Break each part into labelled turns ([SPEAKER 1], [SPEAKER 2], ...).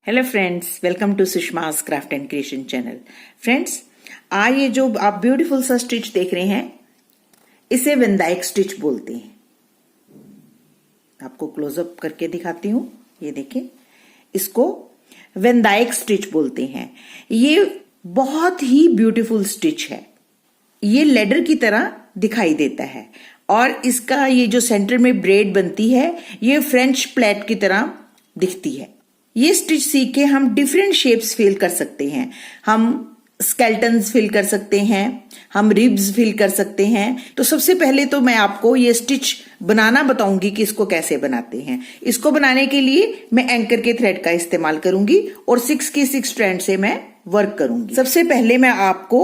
[SPEAKER 1] Hello friends, welcome to Sushma's craft and creation channel. Friends, आज ये जो आप ब्यूटीफुल सा स्टिच देख रहे हैं, इसे वेंदाइक स्टिच बोलते हैं। आपको क्लोजअप करके दिखाती हूँ। ये देखें, इसको वेंदाइक स्टिच बोलते हैं। ये बहुत ही ब्यूटीफुल स्टिच है। ये लेडर की तरह दिखाई देता है और इसका ये जो सेंटर में ब्रेड बनती है, ये फ्रेंच प्लेट की तरह दिखती है। ये स्टिच सीख के हम डिफरेंट शेप्स फिल कर सकते हैं। हम स्केल्टन्स फिल कर सकते हैं, हम रिब्स फिल कर सकते हैं। तो सबसे पहले तो मैं आपको ये स्टिच बनाना बताऊंगी कि इसको कैसे बनाते हैं। इसको बनाने के लिए मैं एंकर के थ्रेड का इस्तेमाल करूंगी और 6 की 6 स्ट्रैंड से मैं वर्क करूंगी। सबसे पहले मैं आपको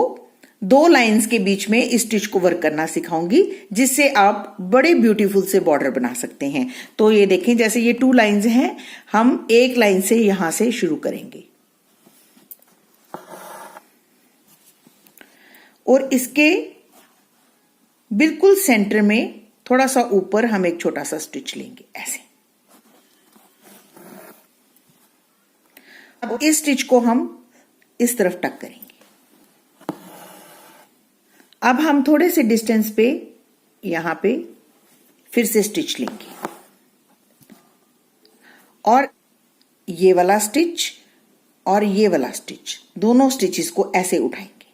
[SPEAKER 1] 2 लाइंस के बीच में इस स्टिच को वर्क करना सिखाऊंगी, जिससे आप बड़े ब्यूटीफुल से बॉर्डर बना सकते हैं। तो ये देखें, जैसे ये 2 लाइंस हैं, हम एक लाइन से यहां से शुरू करेंगे और इसके बिल्कुल सेंटर में थोड़ा सा ऊपर हम एक छोटा सा स्टिच लेंगे ऐसे। अब इस स्टिच को हम इस तरफ टक करेंगे। अब हम थोड़े से डिस्टेंस पे यहां पे फिर से स्टिच लेंगे और ये वाला स्टिच और ये वाला स्टिच, दोनों स्टिचेस को ऐसे उठाएंगे।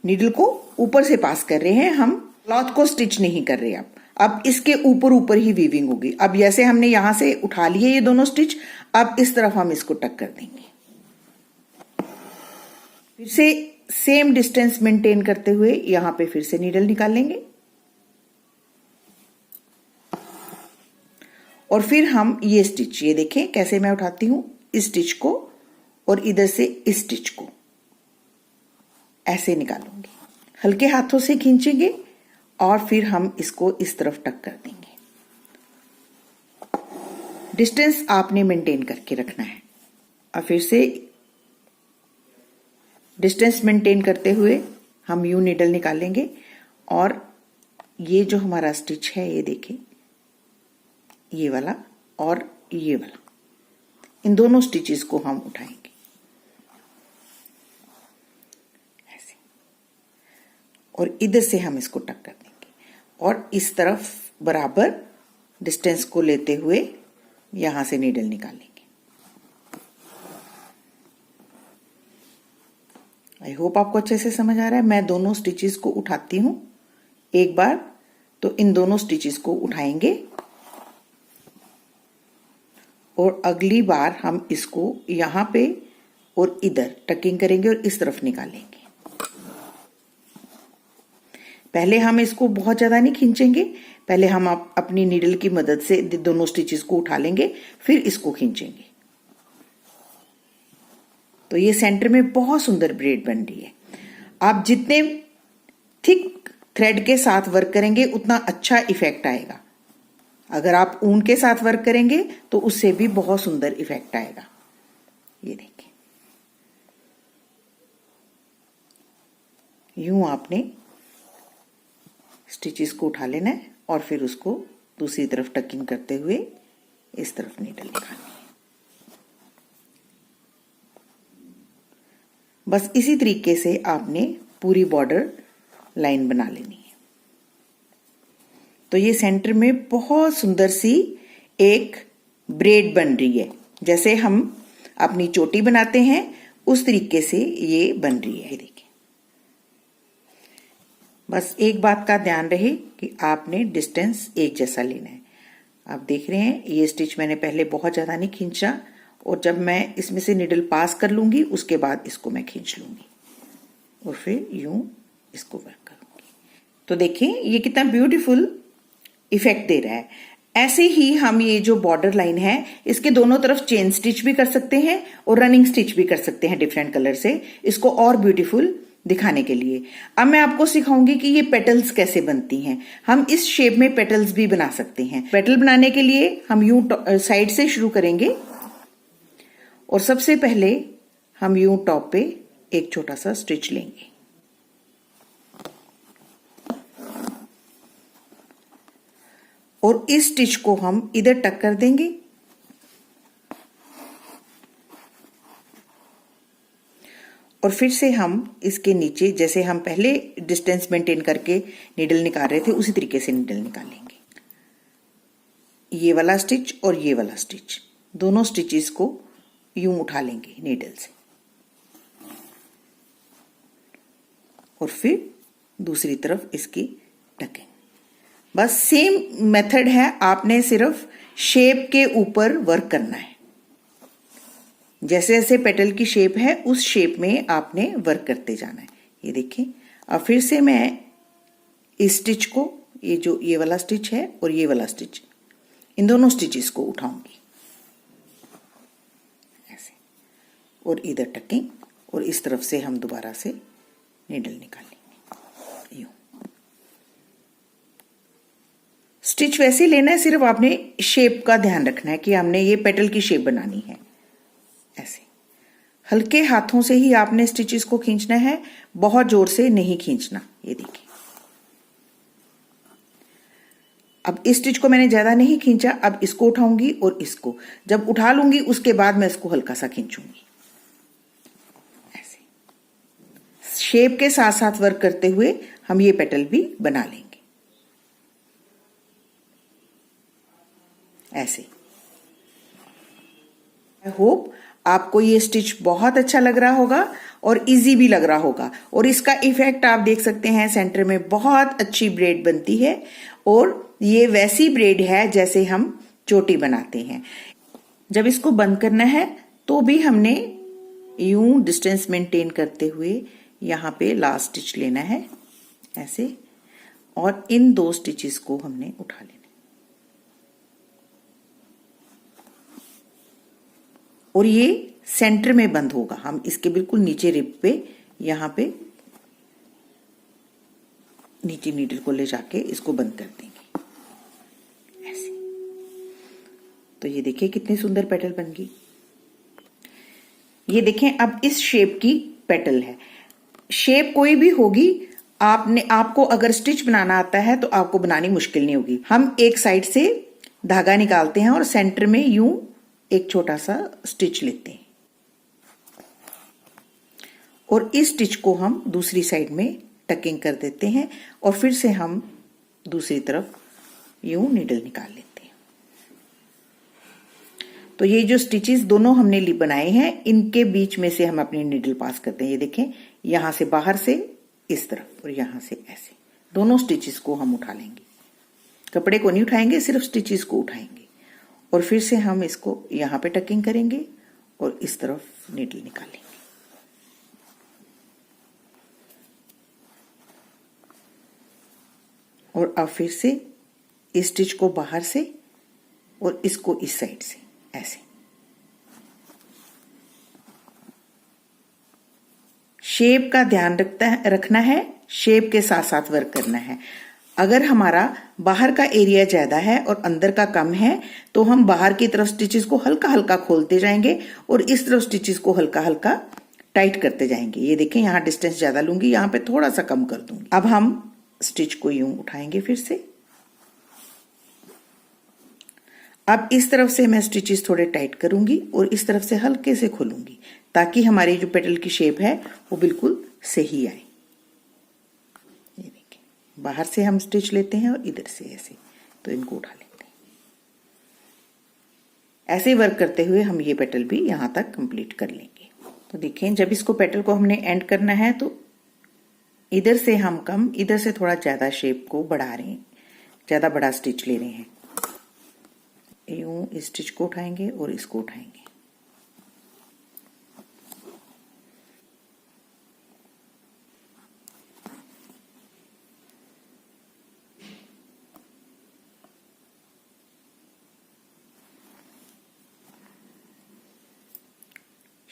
[SPEAKER 1] नीडल को ऊपर से पास कर रहे हैं, हम क्लॉथ को स्टिच नहीं कर रहे। अब इसके ऊपर ऊपर ही वीविंग होगी। अब जैसे हमने यहां से उठा लिए ये दोनों स्टिच, अब इस तरफ हम इसको टक कर देंगे। फिर से सेम डिस्टेंस मेंटेन करते हुए यहां पे फिर से नीडल निकाल लेंगे और फिर हम ये स्टिच, ये देखें कैसे मैं उठाती हूं इस स्टिच को और इधर से इस स्टिच को ऐसे निकालूंगी। हल्के हाथों से खींचेंगे और फिर हम इसको इस तरफ टक कर देंगे। डिस्टेंस आपने मेंटेन करके रखना है। और फिर से डिस्टेंस मेंटेन करते हुए हम यूं नीडल निकालेंगे और ये जो हमारा स्टिच है, ये देखें, ये वाला और ये वाला, इन दोनों स्टिचेस को हम उठाएंगे ऐसे और इधर से हम इसको टक कर देंगे और इस तरफ बराबर डिस्टेंस को लेते हुए यहां से नीडल निकालेंगे। आई होप आपको अच्छे से समझ आ रहा है। मैं दोनों स्टिचेस को उठाती हूं एक बार, तो इन दोनों स्टिचेस को उठाएंगे और अगली बार हम इसको यहां पे और इधर टकिंग करेंगे और इस तरफ निकालेंगे। पहले हम इसको बहुत ज्यादा नहीं खींचेंगे, पहले हम अपनी नीडल की मदद से दोनों स्टिचेस को उठा लेंगे, फिर इसको खींचेंगे। तो ये सेंटर में बहुत सुंदर ब्रेड बन रही है। आप जितने थिक थ्रेड के साथ वर्क करेंगे उतना अच्छा इफेक्ट आएगा। अगर आप ऊन के साथ वर्क करेंगे तो उससे भी बहुत सुंदर इफेक्ट आएगा। ये देखिए, यूं आपने स्टिचेस को उठा लेना है और फिर उसको दूसरी तरफ टकिंग करते हुए इस तरफ नीडल निकालनी है। बस इसी तरीके से आपने पूरी बॉर्डर लाइन बना लेनी है। तो ये सेंटर में बहुत सुंदर सी एक ब्रेड बन रही है। जैसे हम अपनी चोटी बनाते हैं उस तरीके से ये बन रही है। देखिए, बस एक बात का ध्यान रहे कि आपने डिस्टेंस एक जैसा लेना है। आप देख रहे हैं, ये स्टिच मैंने पहले बहुत ज्यादा नहीं खींचा और जब मैं इसमें से निडल पास कर लूंगी उसके बाद इसको मैं खींच लूंगी और फिर यूं इसको वर्क करूंगी। तो देखिए ये कितना ब्यूटीफुल इफेक्ट दे रहा है। ऐसे ही हम ये जो बॉर्डर लाइन है, इसके दोनों तरफ चेन स्टिच भी कर सकते हैं और रनिंग स्टिच भी कर सकते हैं डिफरेंट कलर से, इसको और ब्यूटीफुल दिखाने के लिए। अब मैं आपको सिखाऊंगी कि ये पेटल्स कैसे बनती हैं। हम इस शेप में पेटल्स भी बना सकते हैं। पेटल बनाने के लिए हम यूं साइड से शुरू करेंगे और सबसे पहले हम यूं टॉप पे एक छोटा सा स्टिच लेंगे और इस स्टिच को हम इधर टक कर देंगे और फिर से हम इसके नीचे जैसे हम पहले डिस्टेंस मेंटेन करके नीडल निकाल रहे थे उसी तरीके से नीडल निकालेंगे। ये वाला स्टिच और ये वाला स्टिच, दोनों स्टिचेस को यूं उठा लेंगे नीडल से और फिर दूसरी तरफ इसकी टकिंग। बस सेम मेथड है, आपने सिर्फ शेप के ऊपर वर्क करना है। जैसे जैसे पेटल की शेप है उस शेप में आपने वर्क करते जाना है। ये देखिए, अब फिर से मैं इस स्टिच को, ये वाला स्टिच है और ये वाला स्टिच, इन दोनों स्टिचेस को उठाऊंगी ऐसे, और इधर टकिंग, और इस तरफ से हम दोबारा से नीडल निकालेंगे यूं। स्टिच वैसे लेना है, सिर्फ आपने शेप का ध्यान रखना है कि हमने ये पेटल की शेप बनानी है। ऐसे हल्के हाथों से ही आपने स्टिचेस को खींचना है, बहुत जोर से नहीं खींचना। ये देखिए, अब इस स्टिच को मैंने ज्यादा नहीं खींचा, अब इसको उठाऊंगी और इसको जब उठा लूंगी उसके बाद मैं इसको हल्का सा खींचूंगी। ऐसे शेप के साथ साथ वर्क करते हुए हम ये पेटल भी बना लेंगे ऐसे। आई होप आपको ये स्टिच बहुत अच्छा लग रहा होगा और इजी भी लग रहा होगा, और इसका इफेक्ट आप देख सकते हैं, सेंटर में बहुत अच्छी ब्रेड बनती है, और ये वैसी ब्रेड है जैसे हम चोटी बनाते हैं। जब इसको बंद करना है तो भी हमने यूं डिस्टेंस मेंटेन करते हुए यहाँ पे लास्ट स्टिच लेना है ऐसे, और इन दो स्टिचेस को हमने उठा लेना, और ये सेंटर में बंद होगा। हम इसके बिल्कुल नीचे रिब पे, यहां पे नीचे नीडल को ले जाके इसको बंद कर देंगे ऐसे। तो ये देखिए कितनी सुंदर पेटल बन गई। ये देखें, अब इस शेप की पेटल है। शेप कोई भी होगी, आपको अगर स्टिच बनाना आता है तो आपको बनानी मुश्किल नहीं होगी। हम एक साइड से धागा निकालते हैं और सेंटर में यूं एक छोटा सा स्टिच लेते हैं, और इस स्टिच को हम दूसरी साइड में टकिंग कर देते हैं, और फिर से हम दूसरी तरफ यूं नीडल निकाल लेते हैं। तो ये जो स्टिचेस दोनों हमने बनाए हैं, इनके बीच में से हम अपनी नीडल पास करते हैं। ये देखें, यहां से बाहर से इस तरफ और यहां से ऐसे, दोनों स्टिचेस को हम उठा लेंगे। कपड़े को नहीं उठाएंगे, सिर्फ स्टिचेस को उठाएंगे, और फिर से हम इसको यहां पे टकिंग करेंगे और इस तरफ नीडल निकालेंगे। और अब फिर से इस स्टिच को बाहर से और इसको इस साइड से ऐसे। शेप का ध्यान रखना है, शेप के साथ साथ वर्क करना है। अगर हमारा बाहर का एरिया ज्यादा है और अंदर का कम है तो हम बाहर की तरफ स्टिचेस को हल्का हल्का खोलते जाएंगे और इस तरफ स्टिचेस को हल्का हल्का टाइट करते जाएंगे। ये देखें, यहां डिस्टेंस ज्यादा लूंगी, यहां पे थोड़ा सा कम कर दूंगी। अब हम स्टिच को यूं उठाएंगे फिर से। अब इस तरफ से मैं स्टिचेस थोड़े टाइट करूंगी और इस तरफ से हल्के से खोलूंगी, ताकि हमारी जो पेटल की शेप है वो बिल्कुल सही आए। ये देखिए, बाहर से हम स्टिच लेते हैं और इधर से ऐसे, तो इनको उठा लेते हैं। ऐसे वर्क करते हुए हम ये पेटल भी यहां तक कंप्लीट कर लेंगे। तो देखें, जब इसको पेटल को हमने एंड करना है तो इधर से हम कम, इधर से थोड़ा ज्यादा शेप को बढ़ा रहे हैं, ज्यादा बड़ा स्टिच ले रहे हैं। यूं इस स्टिच को उठाएंगे और इसको उठाएंगे।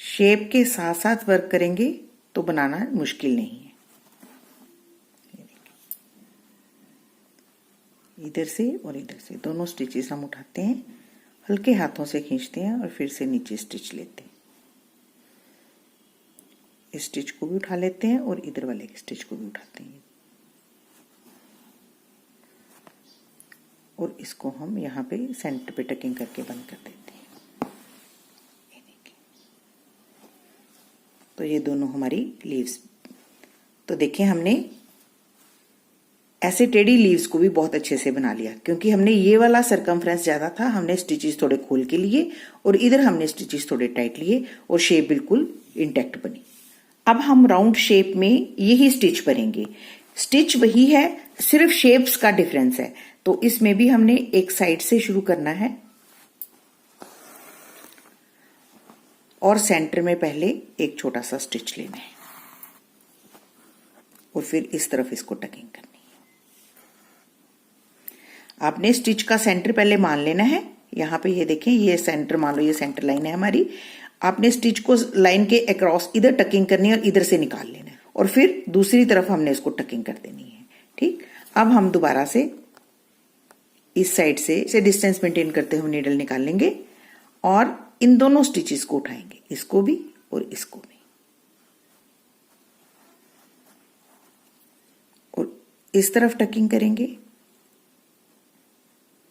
[SPEAKER 1] शेप के साथ साथ वर्क करेंगे तो बनाना मुश्किल नहीं है। इधर से और इधर से दोनों स्टिचेस हम उठाते हैं, हल्के हाथों से खींचते हैं और फिर से नीचे स्टिच लेते हैं। इस स्टिच को भी उठा लेते हैं और इधर वाले स्टिच को भी उठाते हैं, और इसको हम यहाँ पे सेंटर पे टकिंग करके बंद कर देते हैं। तो ये दोनों हमारी लीव्स। तो देखें हमने ऐसे टेढ़ी लीव्स को भी बहुत अच्छे से बना लिया, क्योंकि हमने ये वाला सरकमफ्रेंस ज्यादा था, हमने स्टिचेस थोड़े खोल के लिए और इधर हमने स्टिचेस थोड़े टाइट लिए और शेप बिल्कुल इंटैक्ट बनी। अब हम राउंड शेप में यही स्टिच भरेंगे। स्टिच वही है, सिर्फ शेप्स का डिफरेंस है। तो इसमें भी हमने एक साइड से शुरू करना है और सेंटर में पहले एक छोटा सा स्टिच लेना है और फिर इस तरफ इसको टकिंग करनी है। आपने स्टिच का सेंटर पहले मान लेना है। यहां पे ये देखें, ये सेंटर मान लो, ये सेंटर लाइन है हमारी। आपने स्टिच को लाइन के अक्रॉस इधर टकिंग करनी है और इधर से निकाल लेना है और फिर दूसरी तरफ हमने इसको टकिंग कर देनी है। ठीक, अब हम दोबारा से इस साइड से डिस्टेंस मेंटेन करते हुए नीडल निकाल लेंगे और इन दोनों स्टिचेस को उठाएंगे, इसको भी और इसको भी, और इस तरफ टकिंग करेंगे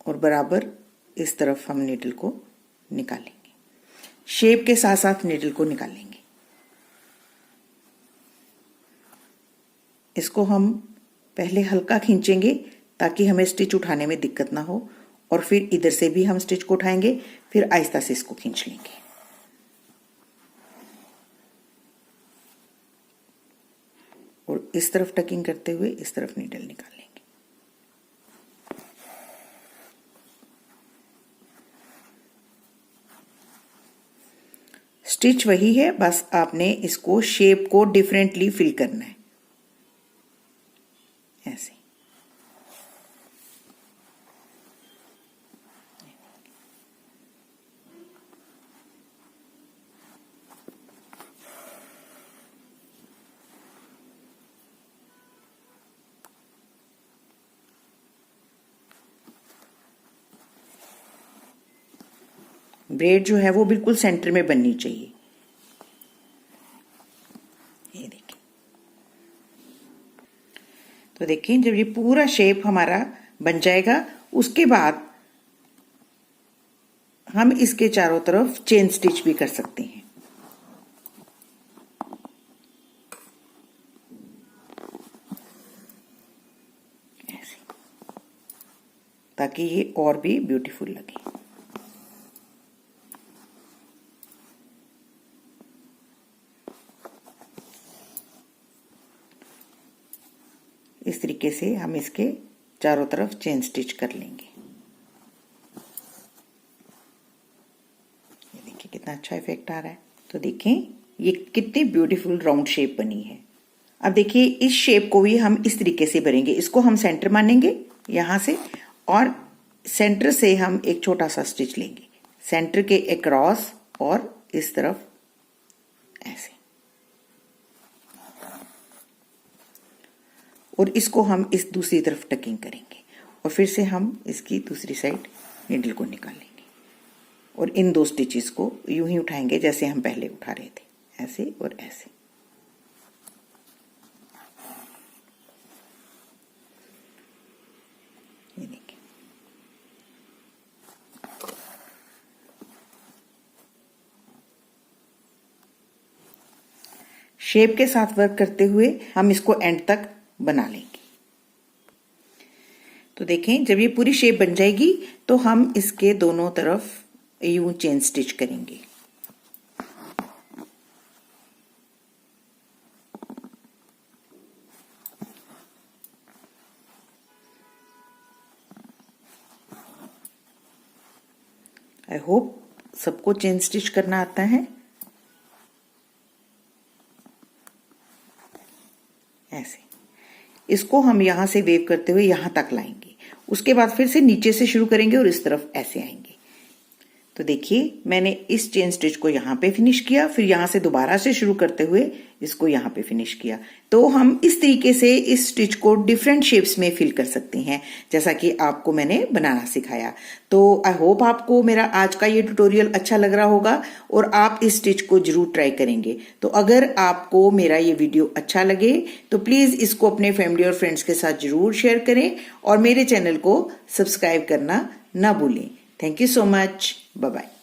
[SPEAKER 1] और बराबर इस तरफ हम नीडल को निकालेंगे। शेप के साथ साथ नीडल को निकालेंगे। इसको हम पहले हल्का खींचेंगे ताकि हमें स्टिच उठाने में दिक्कत ना हो, और फिर इधर से भी हम स्टिच को उठाएंगे, फिर आहिस्ता से इसको खींच लेंगे। और इस तरफ टकिंग करते हुए इस तरफ नीडल निकाल लेंगे। स्टिच वही है, बस आपने इसको शेप को डिफरेंटली फिल करना है, ऐसे। ब्रेड जो है वो बिल्कुल सेंटर में बननी चाहिए। ये देखिए, तो देखिए जब ये पूरा शेप हमारा बन जाएगा, उसके बाद हम इसके चारों तरफ चेन स्टिच भी कर सकते हैं, ऐसे, ताकि ये और भी ब्यूटीफुल लगे। इस तरीके से हम इसके चारों तरफ चेन स्टिच कर लेंगे। ये देखिए कितना अच्छा इफेक्ट आ रहा है। तो देखें ये कितनी ब्यूटीफुल राउंड शेप बनी है। अब देखिए इस शेप को भी हम इस तरीके से भरेंगे। इसको हम सेंटर मानेंगे यहां से, और सेंटर से हम एक छोटा सा स्टिच लेंगे, सेंटर के अक्रॉस और इस तरफ ऐसे, और इसको हम इस दूसरी तरफ टकिंग करेंगे और फिर से हम इसकी दूसरी साइड नीडल को निकालेंगे और इन दो स्टिचेस को यूं ही उठाएंगे जैसे हम पहले उठा रहे थे, ऐसे और ऐसे। ये देखिए, शेप के साथ वर्क करते हुए हम इसको एंड तक बना लेंगे। तो देखें जब ये पूरी शेप बन जाएगी तो हम इसके दोनों तरफ यूं चेन स्टिच करेंगे। आई होप सबको चेन स्टिच करना आता है। ऐसे इसको हम यहां से वेव करते हुए यहां तक लाएंगे, उसके बाद फिर से नीचे से शुरू करेंगे और इस तरफ ऐसे आएंगे। तो देखिए मैंने इस चेन स्टिच को यहाँ पे फिनिश किया, फिर यहाँ से दोबारा से शुरू करते हुए इसको यहाँ पे फिनिश किया। तो हम इस तरीके से इस स्टिच को डिफरेंट शेप्स में फिल कर सकते हैं, जैसा कि आपको मैंने बनाना सिखाया। तो आई होप आपको मेरा आज का ये ट्यूटोरियल अच्छा लग रहा होगा और आप इस स्टिच को जरूर ट्राई करेंगे। तो अगर आपको मेरा ये वीडियो अच्छा लगे तो प्लीज इसको अपने फैमिली और फ्रेंड्स के साथ जरूर शेयर करें और मेरे चैनल को सब्सक्राइब करना ना भूलें। Thank you so much. Bye-bye.